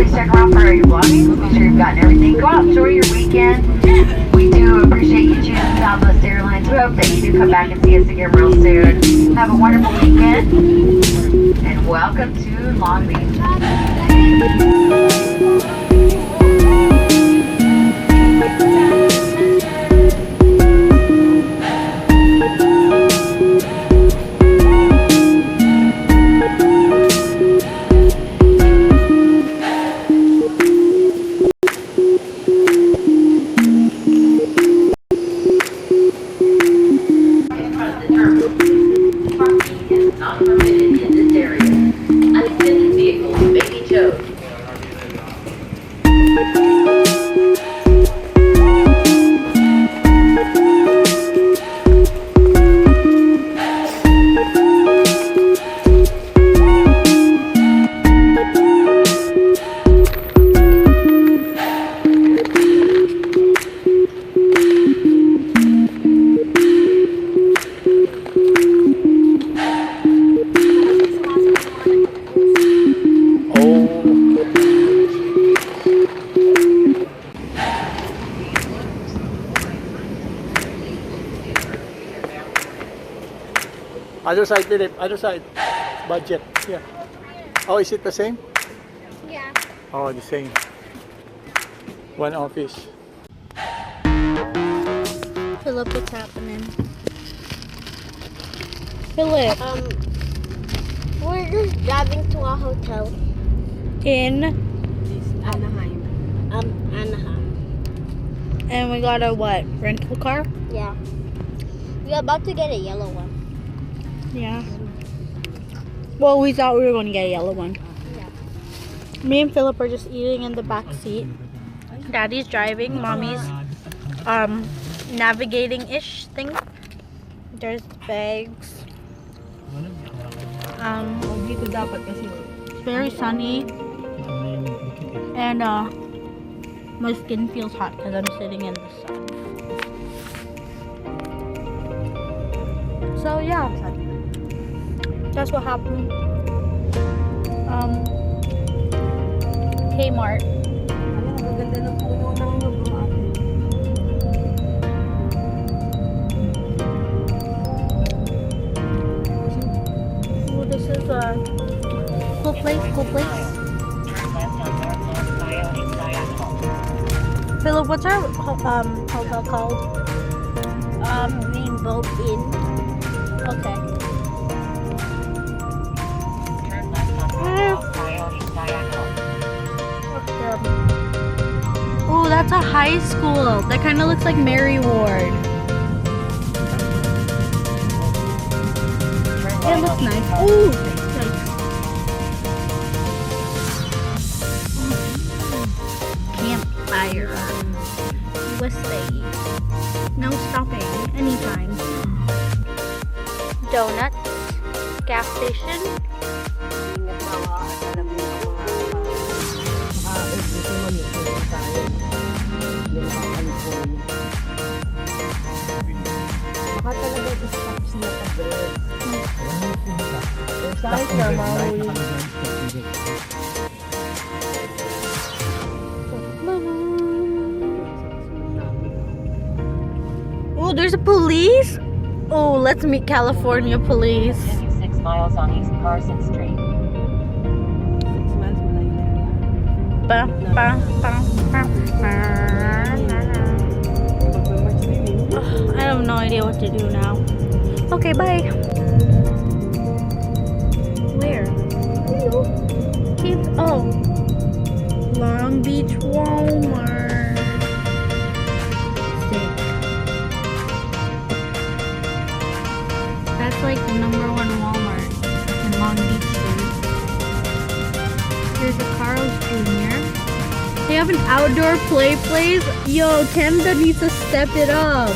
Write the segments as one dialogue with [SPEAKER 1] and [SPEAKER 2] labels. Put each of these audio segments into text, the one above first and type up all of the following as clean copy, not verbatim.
[SPEAKER 1] always check around for your belongings. Make sure you've gotten everything. Go out, enjoy your weekend. We do appreciate you choosing Southwest Airlines. We hope that you do come back and see us again real soon. Have a wonderful weekend, and welcome to Long Beach. Not permitted in this area. Unattended vehicles may be towed.
[SPEAKER 2] Other side, Philip. Other side. Budget. Yeah. Oh, is it the same?
[SPEAKER 3] Yeah.
[SPEAKER 2] Oh, the same. One office.
[SPEAKER 3] Philip, what's happening? Philip.
[SPEAKER 4] We're just driving to a hotel.
[SPEAKER 3] In?
[SPEAKER 4] Anaheim. Anaheim.
[SPEAKER 3] And we got a what? Rental car?
[SPEAKER 4] Yeah. We're about to get a yellow one.
[SPEAKER 3] Yeah. Well, we thought we were going to get a yellow one.
[SPEAKER 4] Yeah.
[SPEAKER 3] Me and Philip are just eating in the back seat. Daddy's driving. Mommy's navigating-ish thing. There's bags. It's very sunny. And my skin feels hot because I'm sitting in the sun. So yeah. That's what happened. Kmart. Oh, this is a cool place, Philip, what's our hotel called?
[SPEAKER 4] Rainbow Inn.
[SPEAKER 3] Okay. Oh, that's a high school. That kind of looks like Mary Ward. It looks nice. Oh, campfire. USA. No stopping anytime. Donuts. Gas station. Oh, there's a police. Oh, let's meet California police.
[SPEAKER 1] 56 miles on East Carson Street.
[SPEAKER 3] Ba, ba, ba, ba, ba. I have no idea what to do now. Okay, bye. Where? Kids. Oh, Long Beach Walmart. Sick. That's like the #1 Walmart in Long Beach, dude. There's a Carl's Jr. They have an outdoor play place. Yo, Canada needs to step it up.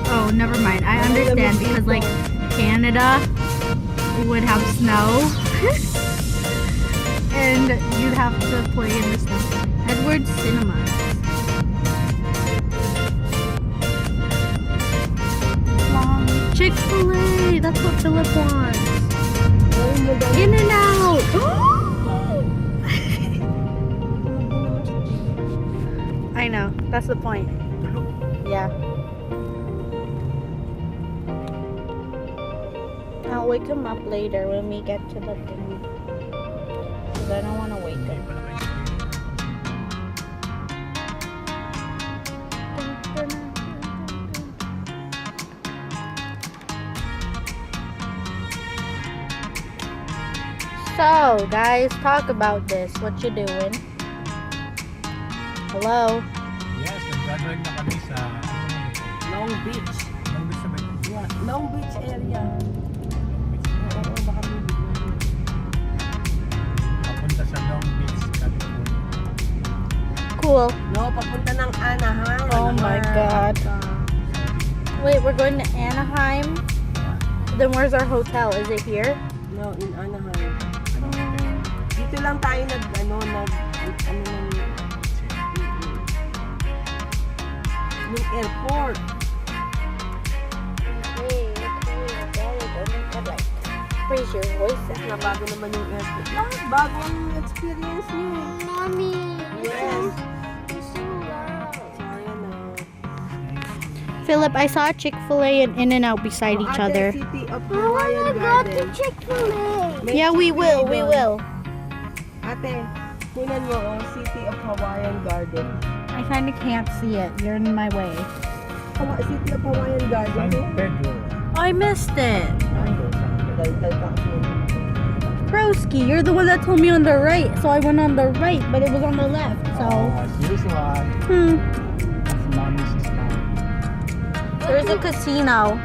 [SPEAKER 3] Oh, never mind. I understand because like Canada would have snow and you'd have to play in the snow. Edward's Cinema. Chick-fil-A. Philip wants. In and out. I know. That's the point. Yeah. I'll wake him up later when we get to the thing. Because I don't want to wake him. So, guys, talk about this. What you doing? Hello?
[SPEAKER 2] Yes, nag-graduate na kami sa
[SPEAKER 5] Long Beach.
[SPEAKER 2] Long Beach sa Bayan.
[SPEAKER 5] Yeah, Long Beach area. Oo, baka may
[SPEAKER 2] Papunta sa Long Beach, California.
[SPEAKER 3] Cool.
[SPEAKER 5] No, papunta ng Anaheim.
[SPEAKER 3] Oh my God. Wait, we're going to Anaheim? Then where's our hotel? Is it here?
[SPEAKER 5] No, in Anaheim. Dito lang tayo yung airport.
[SPEAKER 3] Raise your voice.
[SPEAKER 5] Na bago naman yung airport. Lahat bago ang experience niyo.
[SPEAKER 4] Mommy.
[SPEAKER 5] Yes.
[SPEAKER 4] It's so loud.
[SPEAKER 5] Ayan na.
[SPEAKER 3] Philip, I saw Chick-fil-A and In-N-Out beside each other.
[SPEAKER 5] City of
[SPEAKER 4] I wanna
[SPEAKER 5] Hawaiian
[SPEAKER 4] go to
[SPEAKER 5] Garden.
[SPEAKER 4] Chick-fil-A.
[SPEAKER 3] Yeah, we will. We will.
[SPEAKER 5] Ate, tingnan mo, City of Hawaiian Garden.
[SPEAKER 3] I kind of can't see it. You're in my way.
[SPEAKER 5] City of Hawaiian Garden.
[SPEAKER 2] San Pedro.
[SPEAKER 3] I missed it.
[SPEAKER 5] Dal-dal ka ako.
[SPEAKER 3] Broski, you're the one that told me on the right, so I went on the right, but it was on the left. So,
[SPEAKER 2] As usual, it's mommy's sister.
[SPEAKER 3] there's a casino.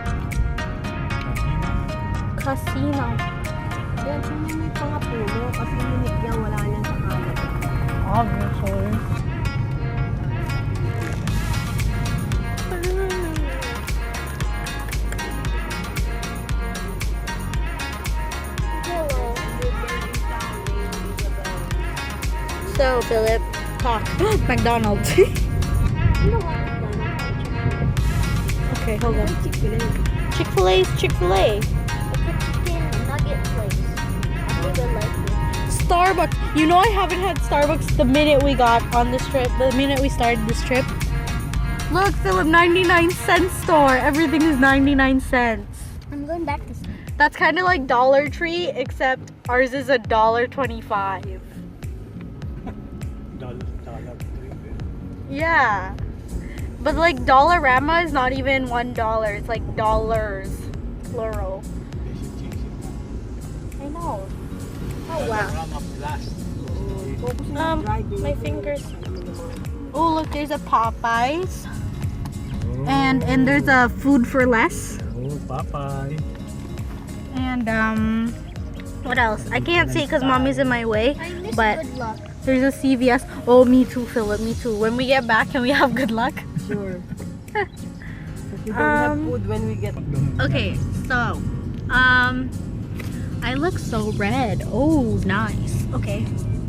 [SPEAKER 3] Casino.
[SPEAKER 5] Yan, sino may mga puno? Kasi unique yan, wala yan sa Canada.
[SPEAKER 3] Obviously. So, Philip, talk. McDonald's. Okay, hold on. Chick-fil-A's Chick-fil-A.
[SPEAKER 4] Chicken nugget place. I really like it.
[SPEAKER 3] Starbucks. You know I haven't had Starbucks the minute we got on this trip. The minute we started this trip. Look, Philip, 99-cent store. Everything is 99 cents.
[SPEAKER 4] I'm going back to sleep.
[SPEAKER 3] That's kind of like Dollar Tree, except ours is $1.25.
[SPEAKER 2] Dollar trip.
[SPEAKER 3] Yeah. But like Dollarama is not even $1. It's like dollars, plural.
[SPEAKER 2] They should change it.
[SPEAKER 3] I know. Oh wow.
[SPEAKER 2] Dollarama Plus.
[SPEAKER 3] My fingers. Oh look, there's a Popeyes. And there's a Food for Less.
[SPEAKER 2] Oh, Popeye.
[SPEAKER 3] And what else? I can't see because mommy's in my way.
[SPEAKER 4] I miss
[SPEAKER 3] But
[SPEAKER 4] good luck.
[SPEAKER 3] there's a CVS. Oh, me too, Philip. Me too. When we get back, can we have good luck?
[SPEAKER 5] Sure. Because we don't have food when we get...
[SPEAKER 3] Okay, so I look so red. Oh, nice. Okay.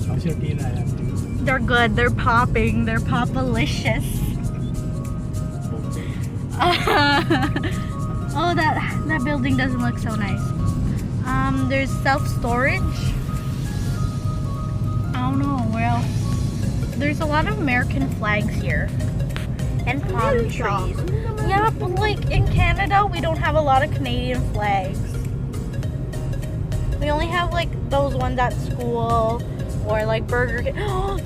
[SPEAKER 2] How's your tila?
[SPEAKER 3] They're good. They're popping. They're popalicious. Oh, that building doesn't look so nice. There's self-storage. I don't know where else. There's a lot of American flags here. And palm trees. Yeah, but like in Canada, we don't have a lot of Canadian flags. We only have like those ones at school or like Burger King.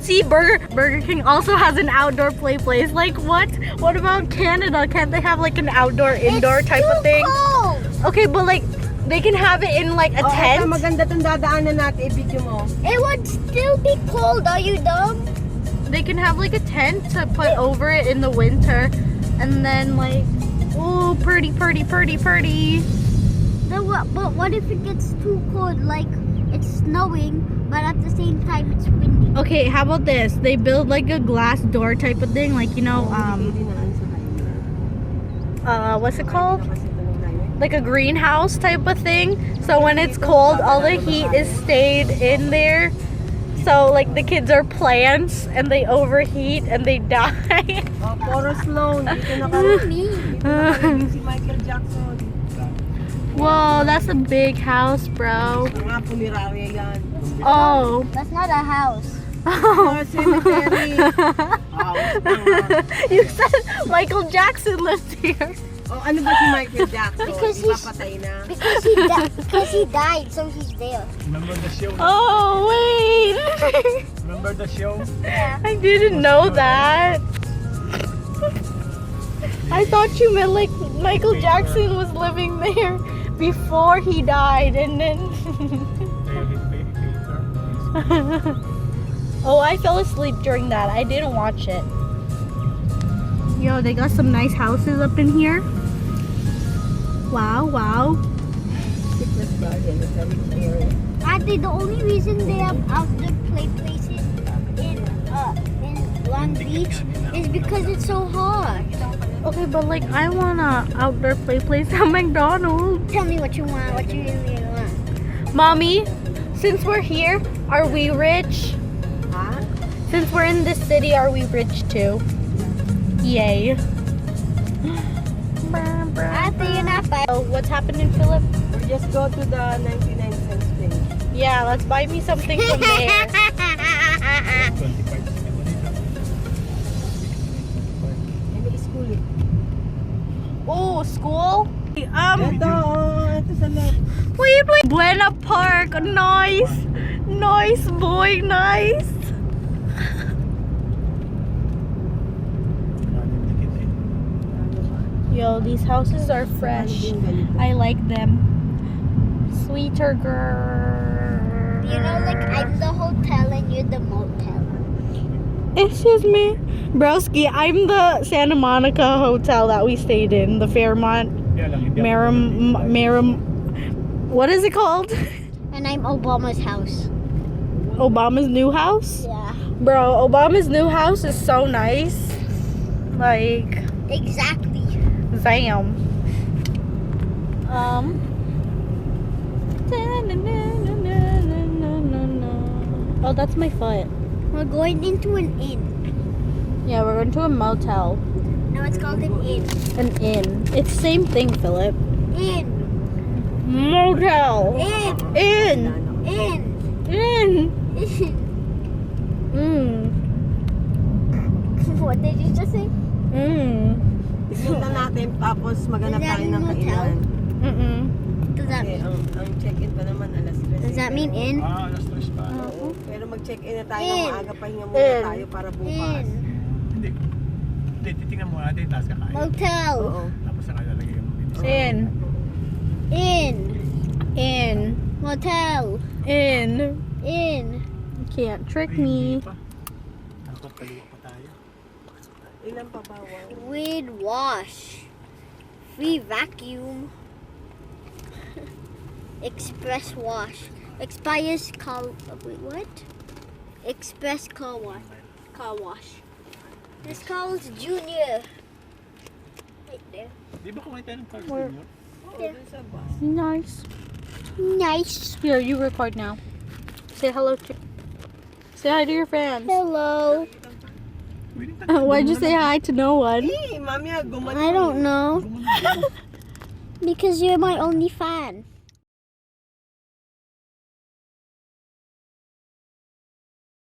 [SPEAKER 3] See, Burger King also has an outdoor play place. Like what? What about Canada? Can't they have like an outdoor, indoor type of thing?
[SPEAKER 4] Cold.
[SPEAKER 3] Okay, but like they can have it in like a tent.
[SPEAKER 5] Ito, maganda itong dadaanan natin. I-video mo.
[SPEAKER 4] It would still be cold. Are you dumb?
[SPEAKER 3] They can have like a tent to put over it in the winter, and then like, oh, pretty.
[SPEAKER 4] But what if it gets too cold? Like it's snowing, but at the same time it's windy.
[SPEAKER 3] Okay, how about this? They build like a glass door type of thing, like you know, what's it called? Like a greenhouse type of thing. So when it's cold, all the heat is stayed in there. So like the kids are plants and they overheat and they die.
[SPEAKER 5] Forest Lawn. Dito na kami.
[SPEAKER 4] Me.
[SPEAKER 5] Si Michael Jackson.
[SPEAKER 3] Whoa, that's a big house, bro.
[SPEAKER 5] Mga punerarya yan.
[SPEAKER 3] Oh.
[SPEAKER 4] That's not a house.
[SPEAKER 5] Oh, cemetery.
[SPEAKER 3] You said Michael Jackson lived here.
[SPEAKER 5] Oh, ano ba si Michael Jackson?
[SPEAKER 4] Because
[SPEAKER 5] Di ba
[SPEAKER 4] he's-
[SPEAKER 5] patay na?
[SPEAKER 4] Because he died, so he's there.
[SPEAKER 2] Remember the show?
[SPEAKER 3] Oh, wait.
[SPEAKER 2] Remember the show?
[SPEAKER 4] Yeah.
[SPEAKER 3] I didn't know that. I thought you meant like Michael Jackson was living there before he died and then... Oh, I fell asleep during that. I didn't watch it. Yo, they got some nice houses up in here. Wow, wow.
[SPEAKER 5] Sickness garden, the cemetery.
[SPEAKER 4] Actually, the only reason they have outdoor play places in Long Beach is because it's so hot.
[SPEAKER 3] Okay, but like I want a outdoor play place at McDonald's.
[SPEAKER 4] Tell me what you want, what you really want.
[SPEAKER 3] Mommy, since we're here, are we rich?
[SPEAKER 5] Ha?
[SPEAKER 3] Since we're in this city, are we rich too? Yay.
[SPEAKER 4] After you're not buying.
[SPEAKER 3] Oh, what's happening, Philip?
[SPEAKER 5] Or just go to the 99 cents thing.
[SPEAKER 3] Yeah, let's buy me something from there.
[SPEAKER 2] 25
[SPEAKER 5] Any school eh.
[SPEAKER 3] Oh, school?
[SPEAKER 5] Ito, ito sa left.
[SPEAKER 3] Wait. Buena Park, nice. Nice, boy, nice. Yo, these houses are fresh. I like them. Sweeter girl.
[SPEAKER 4] You know, like I'm the hotel and you're the motel.
[SPEAKER 3] Excuse me. Broski, I'm the Santa Monica hotel that we stayed in. The Fairmont. Marum. What is it called?
[SPEAKER 4] And I'm Obama's house.
[SPEAKER 3] Obama's new house?
[SPEAKER 4] Yeah.
[SPEAKER 3] Bro, Obama's new house is so nice. Like,
[SPEAKER 4] Exactly.
[SPEAKER 3] damn. Oh, that's my foot.
[SPEAKER 4] We're going into an inn.
[SPEAKER 3] Yeah, we're going to a motel.
[SPEAKER 4] No, it's called an inn.
[SPEAKER 3] An inn. It's the same thing, Philip.
[SPEAKER 4] Inn.
[SPEAKER 3] Motel.
[SPEAKER 4] Inn.
[SPEAKER 3] Inn.
[SPEAKER 4] Inn.
[SPEAKER 3] Inn.
[SPEAKER 4] Inn.
[SPEAKER 3] Mm.
[SPEAKER 4] What did you just say?
[SPEAKER 3] Mm.
[SPEAKER 5] Tignan na natin, tapos maghanap
[SPEAKER 4] Is that
[SPEAKER 5] tayo ng
[SPEAKER 4] motel?
[SPEAKER 5] kainan.
[SPEAKER 3] Mm-mm.
[SPEAKER 4] Does that
[SPEAKER 5] Okay,
[SPEAKER 4] mean?
[SPEAKER 5] ang check-in pa naman alas 3.
[SPEAKER 4] Does that mean inn?
[SPEAKER 2] Ah, alas 3 pa.
[SPEAKER 5] Oo, pero mag-check-in na tayo
[SPEAKER 4] In.
[SPEAKER 5] ng maaga, pahinga muna
[SPEAKER 3] In.
[SPEAKER 5] tayo para bukas.
[SPEAKER 4] Inn.
[SPEAKER 2] Hindi. Hindi, titingnan mo natin, taas kakain.
[SPEAKER 4] Motel.
[SPEAKER 5] Oo.
[SPEAKER 2] Tapos saka lalagay yung
[SPEAKER 3] Inn.
[SPEAKER 4] Inn.
[SPEAKER 3] Inn.
[SPEAKER 4] Motel.
[SPEAKER 3] Inn.
[SPEAKER 4] Inn.
[SPEAKER 3] You can't trick me.
[SPEAKER 2] Nakakaliwa pa tayo.
[SPEAKER 5] Ilan pa ba? Wow.
[SPEAKER 4] We'd wash. Free vacuum. Express wash. Expires car. Wait, what? Express car wash. Car wash. This calls Junior. Right there.
[SPEAKER 2] Di ba kumain tayo ng card
[SPEAKER 3] Where?
[SPEAKER 2] niyo?
[SPEAKER 5] Oo, dun sa bus.
[SPEAKER 3] Nice.
[SPEAKER 4] Nice.
[SPEAKER 3] Here, you record now. Say hello to. Say hi to your fans.
[SPEAKER 4] Hello.
[SPEAKER 3] Why'd you say hi to no one?
[SPEAKER 5] Hey, mami, gumaling.
[SPEAKER 4] I don't know. Because you're my only fan.